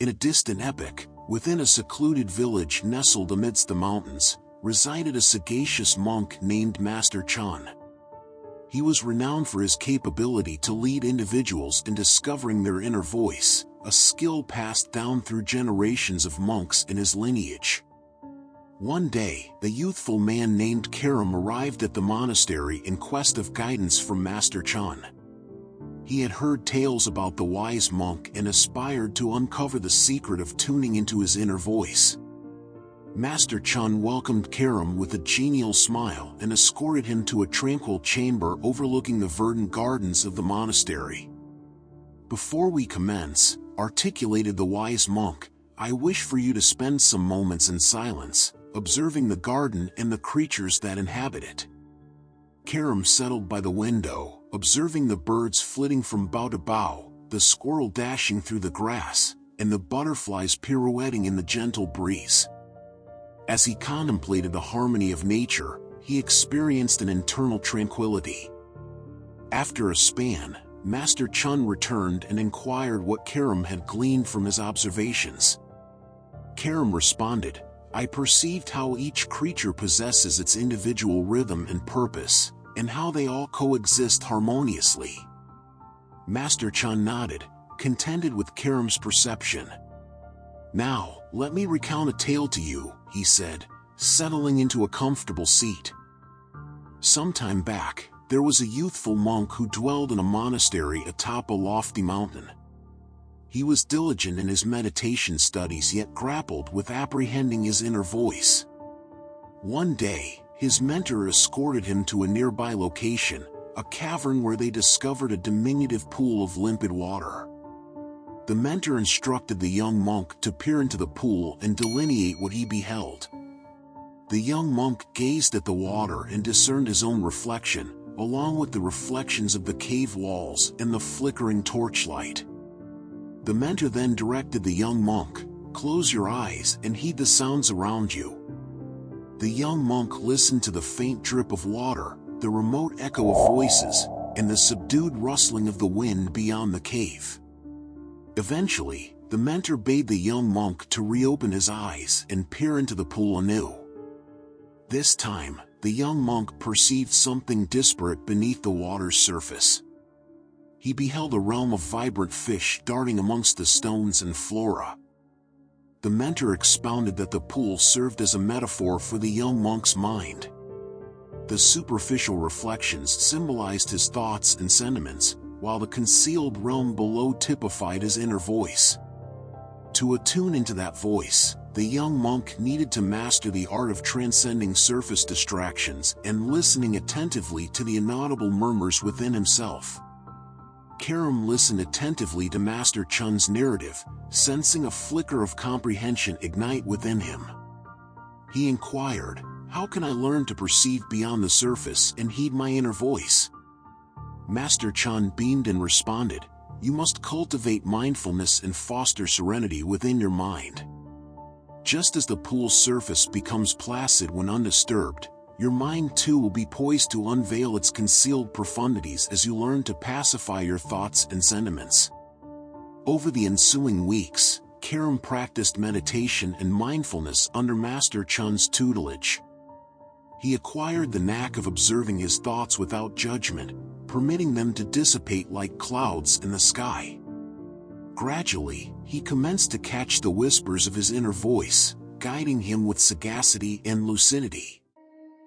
In a distant epoch, within a secluded village nestled amidst the mountains, resided a sagacious monk named Master Chan. He was renowned for his capability to lead individuals in discovering their inner voice, a skill passed down through generations of monks in his lineage. One day, the youthful man named Karam arrived at the monastery in quest of guidance from Master Chan. He had heard tales about the wise monk and aspired to uncover the secret of tuning into his inner voice. Master Chan welcomed Karam with a genial smile and escorted him to a tranquil chamber overlooking the verdant gardens of the monastery. "Before we commence," articulated the wise monk, "I wish for you to spend some moments in silence, observing the garden and the creatures that inhabit it." Karam settled by the window, observing the birds flitting from bough to bough, the squirrel dashing through the grass, and the butterflies pirouetting in the gentle breeze. As he contemplated the harmony of nature, he experienced an internal tranquility. After a span, Master Chun returned and inquired what Karam had gleaned from his observations. Karam responded, "I perceived how each creature possesses its individual rhythm and purpose, and how they all coexist harmoniously." Master Chun nodded, contented with Karam's perception. "Now, let me recount a tale to you," he said, settling into a comfortable seat. "Some time back, there was a youthful monk who dwelled in a monastery atop a lofty mountain. He was diligent in his meditation studies yet grappled with apprehending his inner voice. One day, his mentor escorted him to a nearby location, a cavern where they discovered a diminutive pool of limpid water. The mentor instructed the young monk to peer into the pool and delineate what he beheld. The young monk gazed at the water and discerned his own reflection, along with the reflections of the cave walls and the flickering torchlight. The mentor then directed the young monk, "Close your eyes and heed the sounds around you." The young monk listened to the faint drip of water, the remote echo of voices, and the subdued rustling of the wind beyond the cave. Eventually, the mentor bade the young monk to reopen his eyes and peer into the pool anew. This time, the young monk perceived something disparate beneath the water's surface. He beheld a realm of vibrant fish darting amongst the stones and flora. The mentor expounded that the pool served as a metaphor for the young monk's mind. The superficial reflections symbolized his thoughts and sentiments, while the concealed realm below typified his inner voice. To attune into that voice, the young monk needed to master the art of transcending surface distractions and listening attentively to the inaudible murmurs within himself. Karam listened attentively to Master Chun's narrative, sensing a flicker of comprehension ignite within him. He inquired, "How can I learn to perceive beyond the surface and heed my inner voice?" Master Chun beamed and responded, "You must cultivate mindfulness and foster serenity within your mind. Just as the pool's surface becomes placid when undisturbed, your mind too will be poised to unveil its concealed profundities as you learn to pacify your thoughts and sentiments." Over the ensuing weeks, Karam practiced meditation and mindfulness under Master Chun's tutelage. He acquired the knack of observing his thoughts without judgment, permitting them to dissipate like clouds in the sky. Gradually, he commenced to catch the whispers of his inner voice, guiding him with sagacity and lucidity.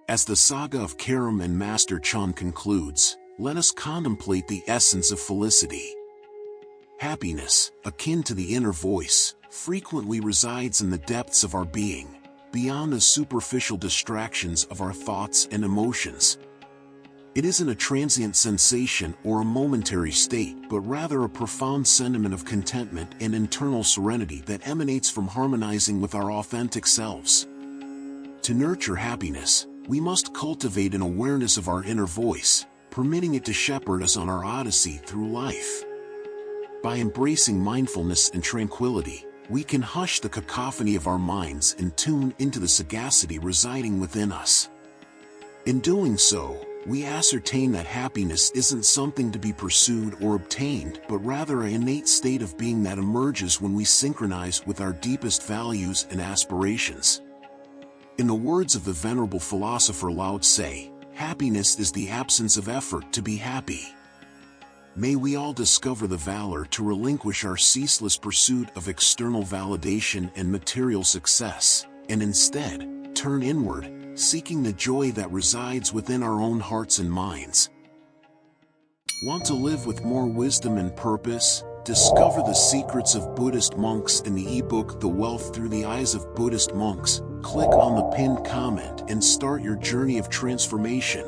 As the saga of Karam and Master Chun concludes, let us contemplate the essence of felicity. Happiness, akin to the inner voice, frequently resides in the depths of our being, beyond the superficial distractions of our thoughts and emotions. It isn't a transient sensation or a momentary state, but rather a profound sentiment of contentment and internal serenity that emanates from harmonizing with our authentic selves. To nurture happiness, we must cultivate an awareness of our inner voice, permitting it to shepherd us on our odyssey through life. By embracing mindfulness and tranquility, we can hush the cacophony of our minds and tune into the sagacity residing within us. In doing so, we ascertain that happiness isn't something to be pursued or obtained, but rather an innate state of being that emerges when we synchronize with our deepest values and aspirations. In the words of the venerable philosopher Lao Tse, happiness is the absence of effort to be happy. May we all discover the valor to relinquish our ceaseless pursuit of external validation and material success, and instead, turn inward, seeking the joy that resides within our own hearts and minds. Want to live with more wisdom and purpose? Discover the secrets of Buddhist monks in the ebook The Wealth Through the Eyes of Buddhist Monks. Click on the pinned comment and start your journey of transformation.